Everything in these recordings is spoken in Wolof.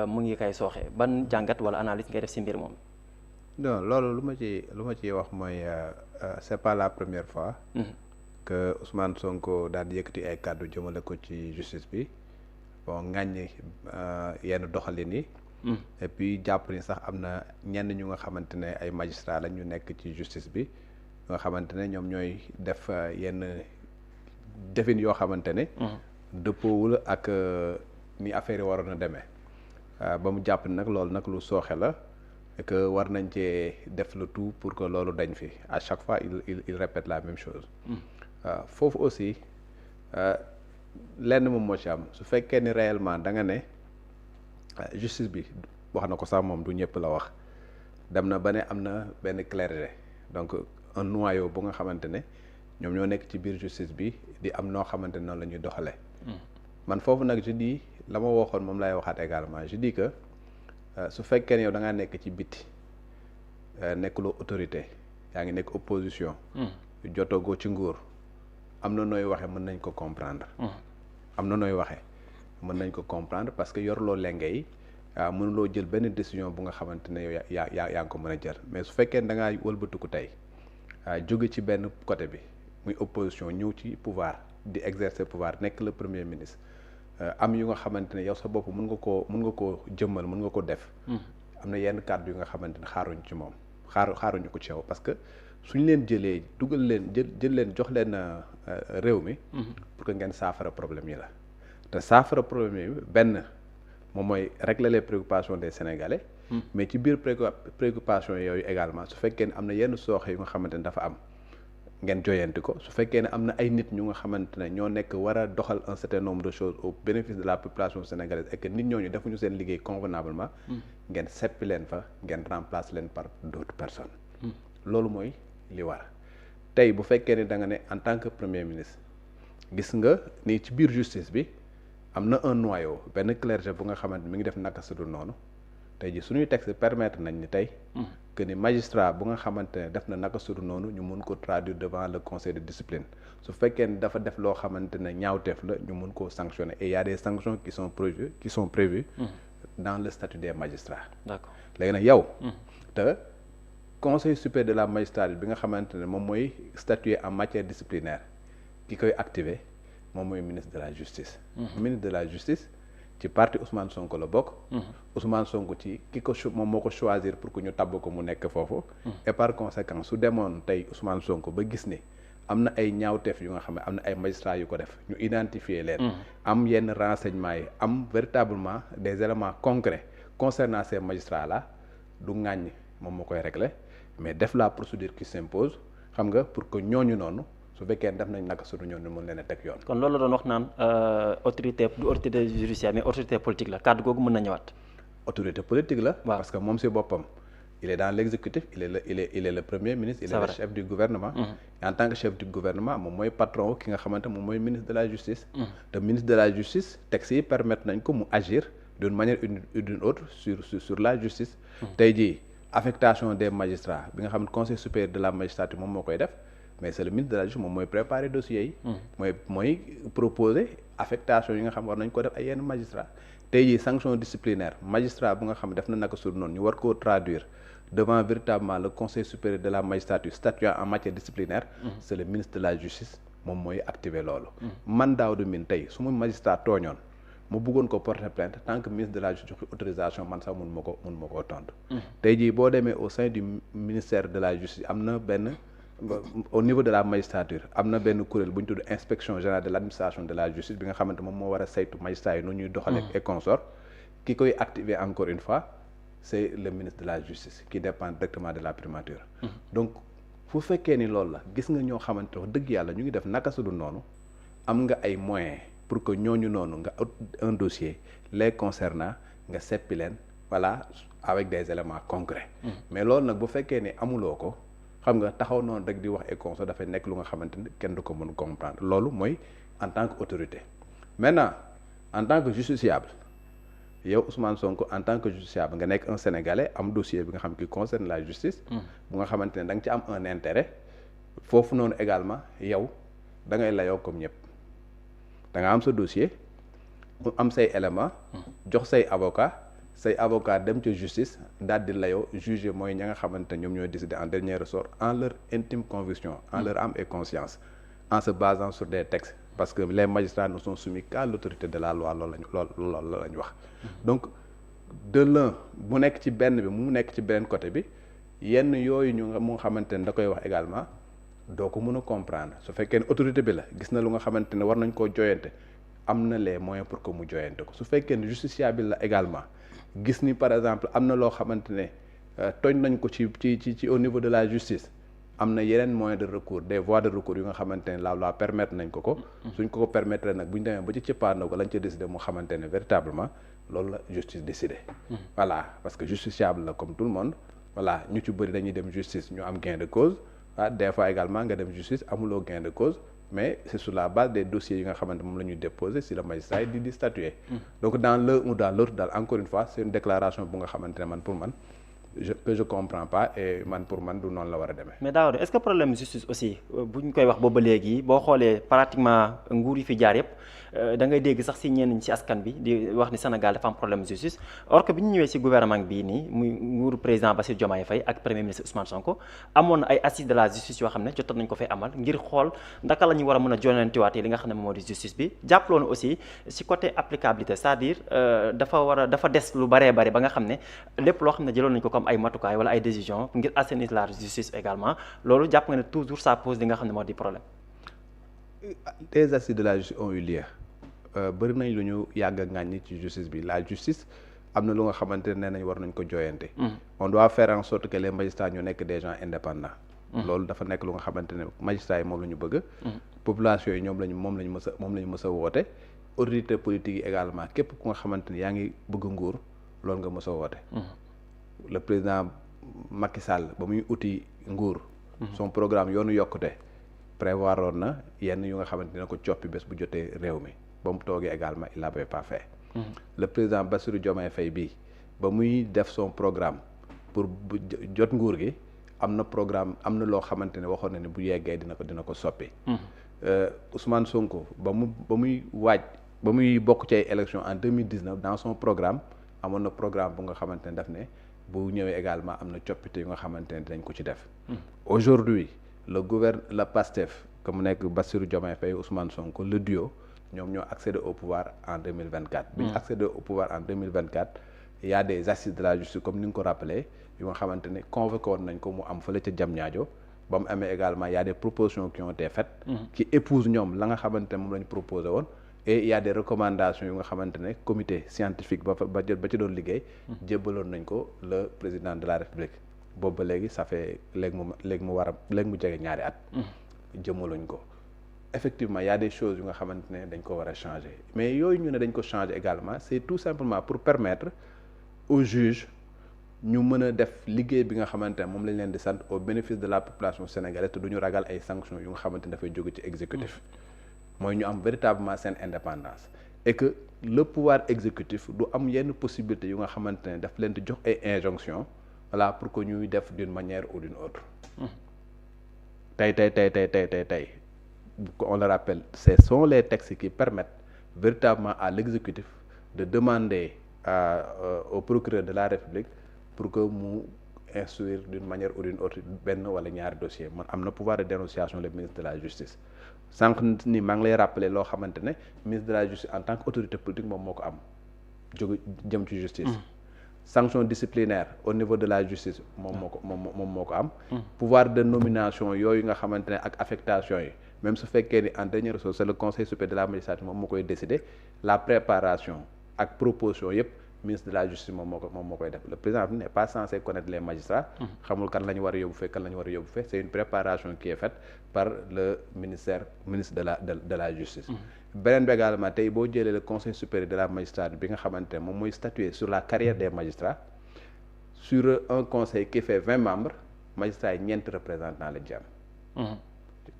mu ngi kay sooxe ban jàngat wala analyse ngay def si mbir moom. non loolu lu ma ciy wax mooy c'est pas la première fois. que Ousmane Sonko daal di yëkkati ay kàddu jëmale ko ci justice bi bon ŋàññi yenn doxalin yi. et puis jàpp ni sax am na ñenn ñu nga xamante ne ay magistrats la ñu nekk ci justice bi nga xamante ne ñoom ñooy def yenn defin yoo xamante ne. dëppoowul ak ni affaire yi waroon a demee ba mu jàpp ni nag loolu nag lu sooxe la et que war nañ cee def le tout pour que loolu dañ fi à chaque fois il répète la même chose. foofu aussi lenn moom moo ci am su fekkee ni réellement da nga ne justice bi wax na ko sax moom du ñëpp la wax dem na ba ne am na benn clarté donc un noyau bu nga xamante ne ñoom ñoo nekk ci biir justice bi di am noo xamante ne noonu la ñuy doxalee. man foofu nag je dis la ma waxoon moom lay waxaat également je dis que su fekkee ne yow da ngaa nekk ci biti nekkuloo autorité yaa ngi nekk opposition. jotagoo ci nguur. am na nooy waxee mën nañ ko comprendre. am na nooy waxee mën nañ ko comprendre parce que yorloo lenge yi mënuloo jël benn décision bu nga xamante ne yow yaa ngi ko mën a jël mais su fekkee da ngaa wëlbatiku tey jóge ci benn côté bi muy opposition ñëw ci pouvoir di exercer pouvoir nekk le premier ministre am yu nga xamante ne yow sa bopp mën nga koo jëmmal mën nga ko def. am na yenn kàddu yu nga xamante ne xaaruñ ci moom xaaruñu ko ci yow parce que. suñ leen jëlee dugal leen jël leen jox leen réew mi. pour que ngeen saafara problème yi la te saafara problème yi benn moom mooy régler les préoccupations des Sénégalais. mais ci biir préoccupation yooyu également su fekkee ne am na yenn sooxe yu nga xamante ne dafa am ngeen joyanti ko su fekkee ne am na ay nit ñu nga xamante ne ñoo nekk war a doxal un certain nombre de choses au bénéfice de la population sénégalaise et que nit ñooñu defuñu seen liggéey convenablement. ngeen seppi leen fa ngeen remplacer leen par d'autres personnes. loolu mooy. li war tey bu fekkee ne da nga ne en tant que premier ministre gis nga ni ci biir justice bi am na un noyau benn clergé bu nga xamante mi ngi def naka su dul noonu tey ji suñuy texte permettre nañ ni tey que ni magistrat bu nga xamante ne def na naka su dul noonu ñu mun ko traduire devant le conseil de discipline su fekkee ne dafa def loo xamante ne ñaawteef la ñu mun koo sanctionner et il y a des sanctions qui sont prévues dans le statut des magistrats. D'accord léegi nag yow te conseil supérieur de la magistrature bi nga xamante ne moom mooy statuer en matière disciplinaire ki koy activer moom mooy ministre de la justice. Ministre de la justice ci parti Ousmane Sonko la bokk. Ousmane Sonko ci moom moo ko choisir pour que ñu tabb ko mu nekk foofu. et par conséquent su demoon tey Ousmane Sonko ba gis ni am na ay ñaawteef yu nga xam ne am na ay magistrats yu ko def ñu identifier leen. am yenn renseignements yi am véritablement des éléments concrets concernant ces magistrats là du ŋàññ moom moo koy régler. mais def la procédure qui s'impose xam nga pour que ñooñu noonu su fekkee def nañ naka suñu ñooñu mën leen a teg yoon. kon loolu la doon wax naan autorité du autorité judiciaire mais autorité politique la kàddu googu mën na ñëwaat. autorité politique la. waaw parce que moom si boppam il est dans l'exécutif il est le premier ministre. il est le chef du gouvernement. et en tant que chef du gouvernement moom mooy patron ki nga xamante moom mooy ministre de la justice. te ministre de la justice texte yi permettre nañ ko mu agir d'une manière ou d'une autre sur la justice. tey jii. affectation des magistrats bi nga xam ne conseil supérieur de la magistrature moom moo koy def mais c'est le ministre de la justice moom mooy préparer dossiers yi. mooy proposer affectation yi nga xam war nañ ko def ay yenn magistrats tey jii sanction disciplinaire magistrat bu nga xam ne def na naka sur noonu ñu war koo traduire devant véritablement le conseil supérieur de la magistrature statuant en matière disciplinaire. C'est le ministre de la justice moom mooy activer loolu. man Daouda Mine tey su ma magistrat tooñoon. mu bëggoon ko porter plainte tant que ministre de la justice joxe autorisation man sax mun ma koo tontu. tey jii boo demee au sein du ministère de la justice am na benn au niveau de la magistrature am na benn kuréel bu ñu tudd inspection générale de l'administration de la justice bi nga xamante moom moo war a saytu magistrat yi nu ñuy doxalee et consort ki koy activer encore une fois c'est le ministre de la justice qui dépend directement de la primature. donc fu fekkee ni loolu la gis nga ñoo xamante wax dëgg yàlla ñu ngi def naka su dul noonu am nga ay moyens. pour que ñooñu noonu nga un dossier les concernant nga seppi leen voilà avec des éléments concrets. mais loolu nag bu fekkee ne amuloo ko xam nga taxaw noonu rek di wax et consort dafay nekk lu nga xamante ni kenn du ko mën comprendre loolu mooy en tant que autorité. maintenant en tant que justiciable yow Ousmane Sonko en tant que justiciable nga nekk un Sénégalais am dossier bi nga xam qui concerne la justice. bu nga xamante ne da nga ci am un intérêt foofu noonu également yow da ngay layoo comme ñëpp. da nga am sa dossier am say élément jox say avocat say avocat dem ca justice daal di layoo juger mooy ña nga xamante ne ñoom ñooy décider en dernier ressort en leur intime conviction en leur âme et conscience en se basant sur des textes parce que les magistrats ne sont soumis qu'à l'autorité de la loi loolu lañ wax donc de l'un mu nekk ci benn bi mu nekk ci beneen côté bi yenn yooyu mu nga xamante ne da koy wax également doo ko mën a comprendre su fekkee ne autorité bi la gis na lu nga xamante ne war nañ koo joyante am na les moyens pour que mu joyante ko su fekkee ne justiciable la également gis ni par exemple am na loo xamante ne tooñ nañ ko ci au niveau de la justice am na yeneen moyens de recours des voies de recours yu nga xamante ne la permettre nañ ko suñ ko permettre nag bu ñu demee ba ci cëppaandaw ko lañ ca décider mu xamante ne véritablement loolu la justice décidé voilà parce que justiciable la comme tout le monde voilà ñu ci bëri dañuy dem justice ñu am gain de cause des fois également nga dem justice amuloo gain de cause mais c'est sur la base des dossiers yi nga xamante moom la ñuy déposer si le magistrat yi di statuer donc dans l'un ou dans l'autre daal encore une fois c'est une déclaration bu nga xamante ne man pour man je comprends pas et man pour man du noonu la war a demee. mais Daouda est-ce que problème justice aussi bu ñu koy wax booba léegi boo xoolee pratiquement nguur yi fi jaar yëpp da ngay dégg sax si ñenn ci askan bi di wax ni Sénégal dafa am problème justice or que bi ñu ñëwee si gouvernement bii nii muy nguuru président Bassirou Diomaye Faye ak premier ministre Ousmane Sonko amoon na ay assises de la justice yoo xam ne jotoon nañ ko fay amal ngir xool ndaka la ñu war a mën a jolantiwaatee li nga xam ne moo di justice bi jàppaloon aussi si côté applicabilité c'est-à-dire dafa des lu baree bare ba nga xam ne lépp loo xam ne jëloon nañ ko comme ay matukaay wala ay décisions ngir assainir la justice également loolu jàpp nga ne toujours ça pose li nga xam ne moo di problème. Les assises de la justice ont eu lieu bëri nañ lu ñu yàgg a ŋàññi ci justice bi la justice am na lu nga xamante ne nañ war nañ ko jooyante. On doit faire en sorte que les magistrats ñu nekk des gens indépendants. loolu dafa nekk lu nga xamante ne magistrats yi moom la ñu bëgg. population yi moom lañu mës a woote. autorité politique yi également képp ku nga xamante ne yaa ngi bëgg nguur loolu nga mës a woote. Le président Macky Sall ba muy uti nguur. son programme yoonu yokkute prévoir woon na yenn yu nga xamante ne ko coppi bés bu jotee réew mi ba mu toogee également il l'avait pas fait. Le président Bassirou Diomaye Faye bii ba muy def son programme pour bu jot nguur gi am na programme am na loo xamante ne waxoon na ne bu yeggee dina ko soppi. Ousmane Sonko ba muy bokk ci ay élections en 2019 dans son programme amoon na programme bu nga xamante ne daf ne. bu ñëwee également am na coppite yu nga xamante ne dinañ ko ci def. Aujourd'hui le PASTEF que mu nekk Bassirou Diomaye Faye Ousmane Sonko le duo ñoom ñoo accédé au pouvoir en 2024. bi ñu accédé au pouvoir en 2024 il y a des assises de la justice comme ni nga ko rappelé yu nga xamante ne convoqué woon nañ ko mu am fële ca Diamniadio ba mu amee également il y a des propositions qui ont été faites. qui épousent ñoom la nga xamante ne moom la ñu proposé woon. et il y a des recommandations yu nga xamante ne comité scientifique ba ci doon liggéey jébbaloon nañ ko le président de la république boobu ba léegi ça fait léegi mu jege ñaari at jëmmaluñ ko effectivement il y a des choses yu nga xamante ne dañ ko war a changer mais yooyu ñu ne dañ ko changer également c'est tout simplement pour permettre aux juges ñu mën a def liggéey bi nga xamante ne moom lañ leen di sant au bénéfice de la population sénégalaise te duñu ragal ay sanctions yu nga xamante ne dafay jóge ci exécutif mooy ñu am véritablement seen indépendance et que le pouvoir exécutif du am yenn possibilité yu nga xamante ne daf leen di jox ay injonctions voilà pour que ñuy def d'une manière ou d'une autre. tey on le rappelle ce sont les textes qui permettent véritablement à l'exécutif de demander au procureur de la République pour que mu instruire d'une manière ou d'une autre benn wala ñaari dossier man am na pouvoir de dénonciation le ministre de la justice. sànq ni maa ngi lay rappeler loo xamante ne ministre de la justice en tant que autorité politique moom moo ko am jëm ci justice. sanction disciplinaire au niveau de la justice moom moo ko am. pouvoir de nomination yooyu nga xamante ne ak affectation yi même su fekkee ni en dernier ressort c'est le conseil supérieur de la magistrature moom moo koy décider la préparation ak proposition yëpp ministre de la justice moom moo koy def le président n'est pas censé connaître les magistrats. xamul kan la ñu war a yóbbu fee c'est une préparation qui est faite par le ministre de la justice. beneen bi également tey boo jëlee le conseil supérieur de la magistrature bi nga xamante ne moom mooy statuer sur la carrière des magistrats sur un conseil qui fait 20 membres magistrats yi ñeenti représentants lañ ci am.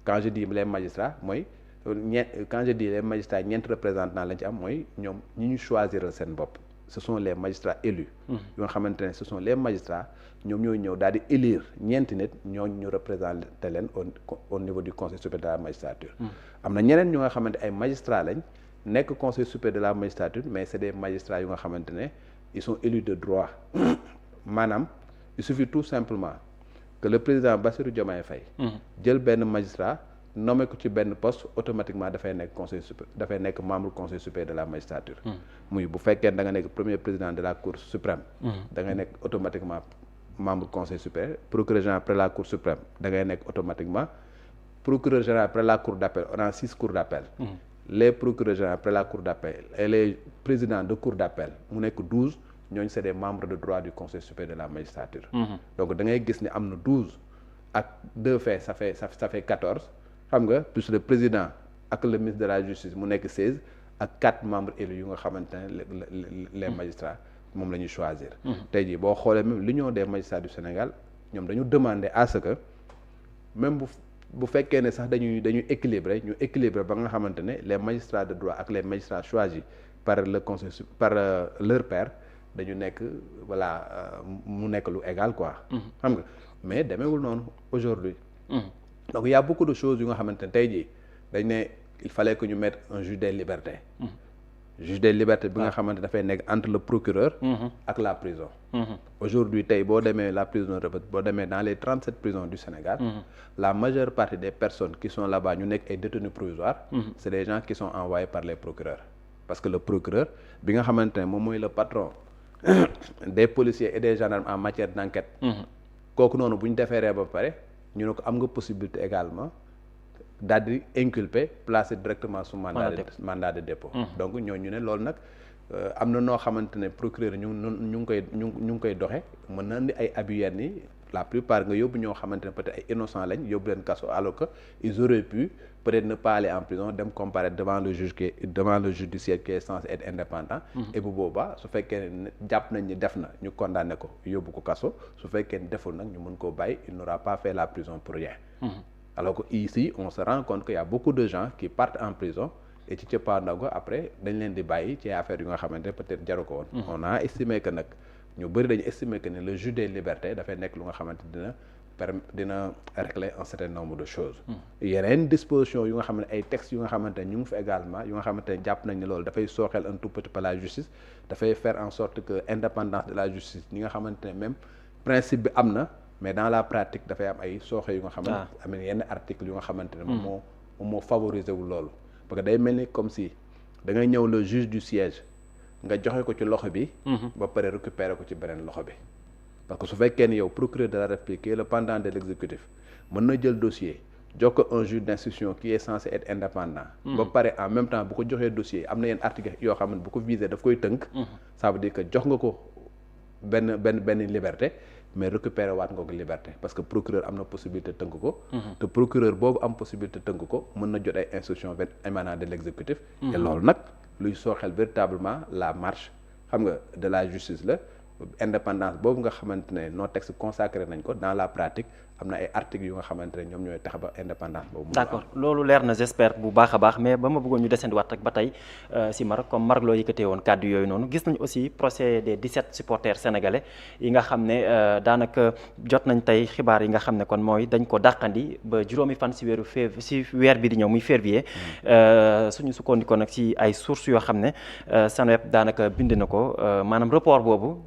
quand je dis les magistrats mooy ñeenti représentants lañ ci am mooy ñoom ñi ñu choisiral seen bopp. ce sont les magistrats élus. yoo nga xamante ne ce sont les magistrats ñoom ñooy ñëw daal di élire ñeenti nit ñooñu ñu représenté leen au niveau du conseil supérieur de la magistrature. am na ñeneen ñu nga xamante ay magistrats lañ nekk conseil supérieur de la magistrature mais c'est des magistrats yu nga xamante ne ils sont élus de droit maanaam il suffit tout simplement que le président Bassirou Diomaye Faye jël benn magistrat nommé ko ci benn poste automatiquement dafay nekk membre conseil supérieur de la magistrature muy bu fekkee da nga nekk premier président de la cour suprême da ngay nekk automatiquement membre conseil supérieur procureur général près la cour suprême da ngay nekk automatiquement procureur général près la cour d'appel on a 6 cours d'appel les procureurs généraux près la cour d'appel et les présidents de cour d'appel mu nekk 12 ñooñu c'est des membres de droit du conseil supérieur de la magistrature donc da ngay gis ne am na 12 ak 2 faits ça fait 14 xam nga plus le président ak le ministre de la justice mu nekk 16 ak 4 membres élus yu nga xamante ne les magistrats moom la ñuy choisir tey jii boo xoolee même l'union des magistrats du Sénégal ñoom dañu demander à ce que même bu fekkee ne sax dañuy équilibrer ba nga xamante ne les magistrats de droit ak les magistrats choisis par le conseil par leur pair dañu nekk voilà mu nekk lu égal quoi xam nga mais demeewul noonu aujourd'hui donc il y a beaucoup de choses yu nga xamante ne tey jii dañ ne il fallait que ñu mettre un juge des libertés juge des libertés bi nga xamante dafay nekk entre le procureur ak la prison aujourd'hui tey boo demee la prison Rebeuss boo demee dans les 37 prisons du Sénégal la majeure partie des personnes qui sont là-bas ñu nekk ay détenus provisoires c'est des gens qui sont envoyés par les procureurs parce que le procureur bi nga xamante ne moom mooy le patron des policiers et des gendarmes en matière d'enquête kooku noonu bu ñu defeeree ba pare ñu ne ko am nga possibilité également daal di inculper placer directement sous mandat de dépôt donc ñu ne loolu nag am na noo xamante ne procureur ñu ngi koy doxe mën na indi ay abus yenn yi la plupart nga yóbbu ñoo xamante ne peut-être ay innocents lañ yóbbu leen kaso alors que ils auraient pu peut-être ne pas aller en prison dem comparaître devant le judiciaire qui est censé être indépendant et bu boobaa su fekkee ne jàpp nañ ni def na ñu condamné ko yóbbu ko kaso su fekkee ne deful nag ñu mën koo bàyyi il n'aura pas fait la prison pour rien alors que ici on se rend compte qu'il y a beaucoup de gens qui partent en prison et ci cëppaandaw après dañ leen di bàyyi ci affaire yu nga xamante peut-être jaru ko woon on a estimé que nag ñu bëri dañu estimé que ne le juge des libertés dafay nekk lu nga xamante dina régler un certain nombre de choses yeneen disposition yu nga xam ne ay textes yu nga xamante ne ñu ngi fi également yu nga xamante ne jàpp nañ ne loolu dafay sooxeel un tout petit peu la justice dafay faire en sorte que indépendance de la justice ñi nga xamante ne même principe bi am na mais dans la pratique dafay am ay sooxe yu nga xamante am na yenn articles yu nga xamante ne moom moo favoriser wul loolu parce que day mel ni comme si da ngay ñëw le juge du siège nga joxe ko ci loxo bi ba pare récupérer ko ci beneen loxo bi parce que su fekkee ni yow procureur de la République qui est le pendant de l'exécutif mën na jël dossier jox ko un juge d'instruction qui est censé être indépendant ba pare en même temps bu ko joxee dossier am na yenn article yoo xam ne bu ko visé daf koy tënk ça veut dire que jox nga ko benn liberté mais récupérer waat nga ko liberté parce que procureur am na possibilité tënk ko te procureur boobu am possibilité tënk ko mën na jot ay instructions émanant de l'exécutif et loolu nag luy sooxel véritablement la marche xam nga de la justice la indépendance boobu nga xamante ne nos textes consacré nañ ko dans la pratique am na ay articles yu nga xamante ne ñoom ñooy tax ba indépendance boobu. d'accord loolu leer na j'espère bu baax a baax mais ba ma bëggoon ñu desendiwaat rek ba tey si Maroc comme Maroc loo yëkkatee woon kàddu yooyu noonu gis nañ aussi procès des 17 supporters sénégalais yi nga xam ne daanaka jot nañ tey xibaar yi nga xam ne kon mooy dañ ko dàqandi ba juróomi fan si weer bi di ñëw muy février suñu sukkandikoo nag si ay sources yoo xam ne Seneweb daanaka bind na ko maanaam report boobu.